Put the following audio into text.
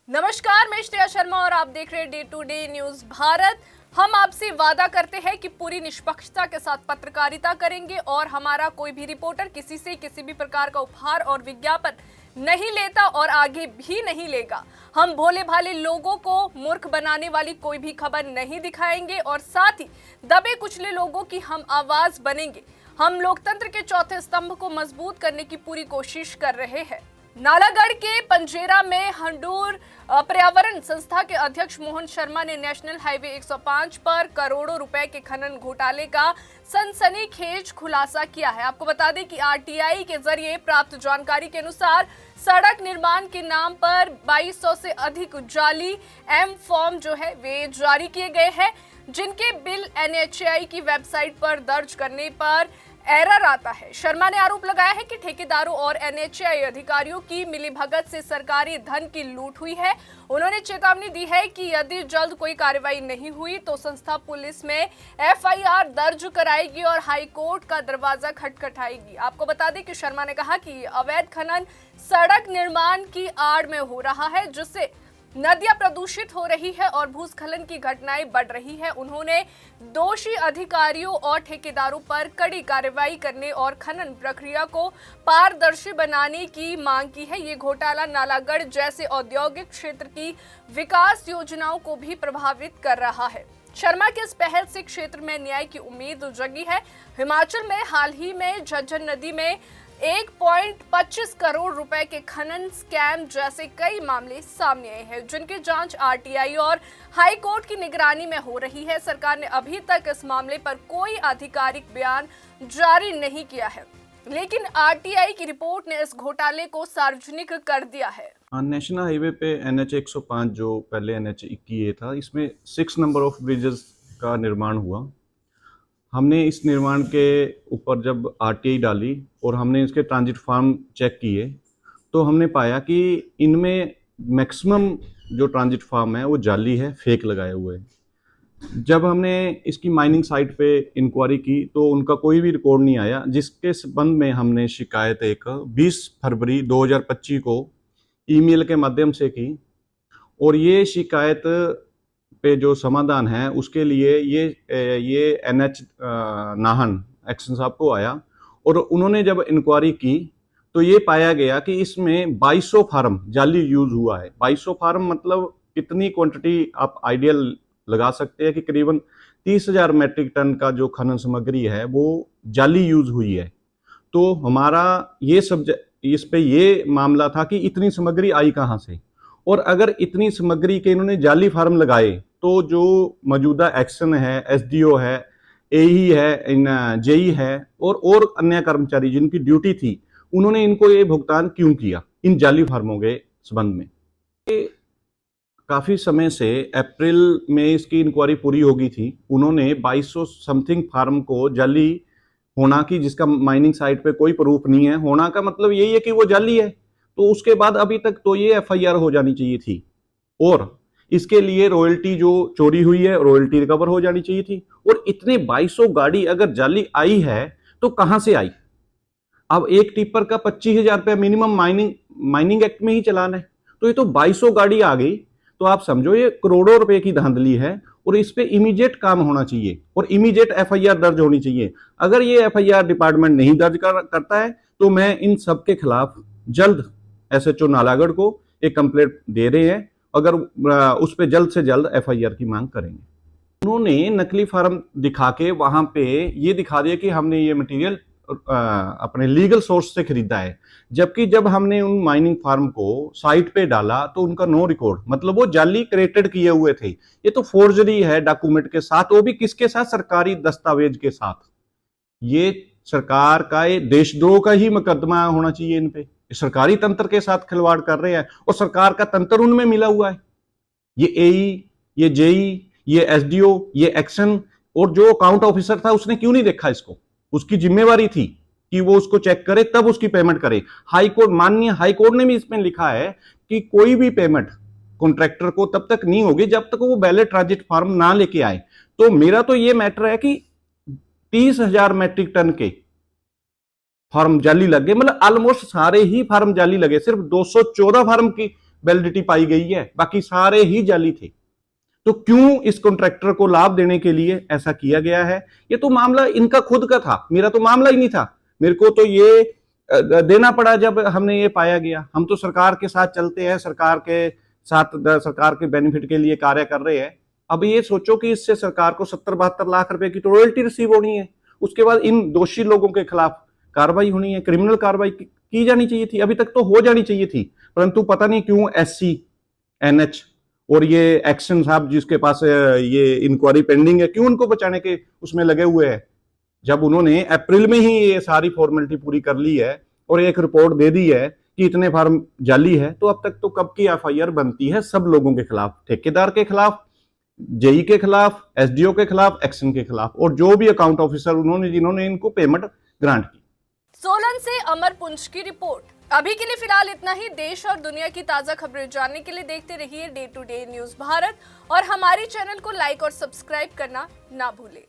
नमस्कार, मैं श्रेया शर्मा और आप देख रहे हैं day to day news Bharat. हम आपसे वादा करते हैं कि पूरी निष्पक्षता के साथ पत्रकारिता करेंगे और हमारा कोई भी रिपोर्टर किसी से किसी भी प्रकार का उपहार और विज्ञापन नहीं लेता और आगे भी नहीं लेगा। हम भोले भाले लोगों को मूर्ख बनाने वाली कोई भी खबर नहीं दिखाएंगे और साथ ही दबे कुचले लोगों की हम आवाज बनेंगे। हम लोकतंत्र के चौथे स्तंभ को मजबूत करने की पूरी कोशिश कर रहे हैं। नालागढ़ के पंजेरा में हंडूर पर्यावरण संस्था के अध्यक्ष मोहन शर्मा ने नेशनल हाईवे 105 पर करोड़ों रुपए के खनन घोटाले का सनसनीखेज खुलासा किया है। आपको बता दें कि आरटीआई के जरिए प्राप्त जानकारी के अनुसार सड़क निर्माण के नाम पर 2200 से अधिक जाली एम फॉर्म जो है वे जारी किए गए हैं, जिनके बिल एनएचएआई की वेबसाइट पर दर्ज करने पर एरर आता है। शर्मा ने आरोप लगाया है कि ठेकेदारों और एनएचएआई अधिकारियों की मिलीभगत से सरकारी धन की लूट हुई है। उन्होंने चेतावनी दी है कि यदि जल्द कोई कार्रवाई नहीं हुई तो संस्था पुलिस में एफआईआर दर्ज कराएगी और हाईकोर्ट का दरवाजा खटखटाएगी। आपको बता दें कि शर्मा ने कहा कि अवैध खनन सड़क निर्माण की आड़ में हो रहा है, जिससे नदियां प्रदूषित हो रही है और भूस्खलन की घटनाएं बढ़ रही है। उन्होंने दोषी अधिकारियों और ठेकेदारों पर कड़ी कार्रवाई करने और खनन प्रक्रिया को पारदर्शी बनाने की मांग की है। ये घोटाला नालागढ़ जैसे औद्योगिक क्षेत्र की विकास योजनाओं को भी प्रभावित कर रहा है। शर्मा के इस पहल से क्षेत्र में न्याय की उम्मीद जगी है। हिमाचल में हाल ही में झज्जर नदी में 1.25 करोड़ रुपए के खनन स्कैम जैसे कई मामले सामने आए हैं, जिनकी जांच आरटीआई और हाई कोर्ट की निगरानी में हो रही है। सरकार ने अभी तक इस मामले पर कोई आधिकारिक बयान जारी नहीं किया है, लेकिन आरटीआई की रिपोर्ट ने इस घोटाले को सार्वजनिक कर दिया है। नेशनल हाईवे पे NH 105 जो पहले NH 21A था, इसमें 6 नंबर ऑफ ब्रिजेस का निर्माण हुआ। हमने इस निर्माण के ऊपर जब आरटीआई डाली और हमने इसके ट्रांजिट फार्म चेक किए तो हमने पाया कि इनमें मैक्सिमम जो ट्रांजिट फार्म है वो जाली है, फेक लगाए हुए हैं। जब हमने इसकी माइनिंग साइट पे इंक्वायरी की तो उनका कोई भी रिकॉर्ड नहीं आया, जिसके संबंध में हमने शिकायत एक 20 फरवरी 2025 को ईमेल के माध्यम से की और ये शिकायत पे जो समाधान है उसके लिए ये NH नाहन एक्शन साहब को आया और उन्होंने जब इंक्वायरी की तो ये पाया गया कि इसमें 2200 फार्म जाली यूज हुआ है। 2200 फार्म मतलब कितनी क्वांटिटी आप आइडियल लगा सकते हैं कि करीबन 30,000 मैट्रिक टन का जो खनन सामग्री है वो जाली यूज हुई है। तो हमारा ये इस पे ये मामला था कि इतनी सामग्री आई कहाँ से, और अगर इतनी सामग्री के इन्होंने जाली फार्म लगाए तो जो मौजूदा एक्शन है, एसडीओ है, एई है, जेई है और अन्य कर्मचारी जिनकी ड्यूटी थी, उन्होंने इनको ये भुगतान क्यों किया इन जाली फार्मों के संबंध में। काफी समय से अप्रैल में इसकी इंक्वायरी पूरी हो गई थी। उन्होंने 2200 समथिंग फार्म को जाली होना की, जिसका माइनिंग साइट पे कोई प्रूफ नहीं है, होना का मतलब यही है कि वो जाली है, तो उसके बाद अभी तक तो ये एफआईआर हो जानी चाहिए थी और इसके लिए रॉयल्टी जो चोरी हुई है रॉयल्टी रिकवर हो जानी चाहिए थी। और इतने 2200 गाड़ी अगर जाली आई है तो कहां से आई? अब एक टिप्पर का 25,000 रुपया मिनिमम माइनिंग एक्ट में ही चलान है, तो ये तो 2200 गाड़ी आ गई, तो आप समझो ये करोड़ों रुपए की धांधली है और इस पे इमीडिएट काम होना चाहिए और इमीडिएट एफआईआर दर्ज होनी चाहिए। अगर ये एफआईआर डिपार्टमेंट नहीं दर्ज करता है तो मैं इन सब के खिलाफ जल्द एसएचओ नालागढ़ को एक कंप्लेंट दे रहे हैं, अगर उस पे जल्द से जल्द एफआईआर की मांग करेंगे। उन्होंने नकली फार्म दिखा के वहां पे ये दिखा दिया कि हमने ये मटेरियल अपने लीगल सोर्स से खरीदा है, जबकि जब हमने उन माइनिंग फार्म को साइट पे डाला तो उनका नो रिकॉर्ड, मतलब वो जाली क्रिएटेड किए हुए थे। ये तो फोर्जरी है डॉक्यूमेंट के साथ, वो भी किसके साथ? सरकारी दस्तावेज के साथ। ये सरकार का ये देशद्रोह का ही मुकदमा होना चाहिए इन पे। सरकारी तंत्र के साथ खिलवाड़ कर रहे हैं और सरकार का तंत्र उनमें मिला हुआ है। ये एई, ये जेई, ये एसडीओ, ये एक्शन, और जो अकाउंट ऑफिसर था उसने क्यों नहीं देखा इसको? उसकी जिम्मेवारी थी कि वो उसको चेक करे तब उसकी पेमेंट करे। हाईकोर्ट, माननीय हाईकोर्ट ने भी इसमें लिखा है कि कोई भी पेमेंट कॉन्ट्रैक्टर को तब तक नहीं होगी जब तक वो वैलिड ट्रांजिट फार्म ना लेके आए। तो मेरा तो ये मैटर है कि 30,000 मैट्रिक टन के फार्म जाली लग गए, मतलब ऑलमोस्ट सारे ही फार्म जाली लगे। सिर्फ 214 फार्म की वैलिडिटी पाई गई है, बाकी सारे ही जाली थे। तो क्यों इस कॉन्ट्रैक्टर को लाभ देने के लिए ऐसा किया गया है? ये तो मामला इनका खुद का था, मेरा तो मामला ही नहीं था। मेरे को तो ये देना पड़ा जब हमने ये पाया गया। हम तो सरकार के साथ चलते हैं, सरकार के साथ, सरकार के बेनिफिट के लिए कार्य कर रहे हैं। अब ये सोचो कि इससे सरकार को 70-72 लाख रुपए की तो रॉयल्टी रिसीव होनी है। उसके बाद इन दोषी लोगों के खिलाफ कार्रवाई होनी है, क्रिमिनल कार्रवाई की जानी चाहिए थी, अभी तक तो हो जानी चाहिए थी। परंतु पता नहीं क्यों SC, NH और ये एक्शन साहब जिसके पास ये इंक्वायरी पेंडिंग है, क्यों उनको बचाने के उसमें लगे हुए हैं। जब उन्होंने अप्रैल में ही ये सारी फॉर्मेलिटी पूरी कर ली है और एक रिपोर्ट दे दी है कि इतने फार्म जाली है, तो अब तक तो कब की FIR बनती है सब लोगों के खिलाफ, ठेकेदार के खिलाफ, जेई के खिलाफ, SDO के खिलाफ, एक्शन के खिलाफ, और जो भी अकाउंट ऑफिसर उन्होंने जिन्होंने इनको पेमेंट ग्रांट की। सोलन से अमर पुंज की रिपोर्ट। अभी के लिए फिलहाल इतना ही। देश और दुनिया की ताजा खबरें जानने के लिए देखते रहिए day to day news Bharat और हमारे चैनल को लाइक और सब्सक्राइब करना ना भूलें।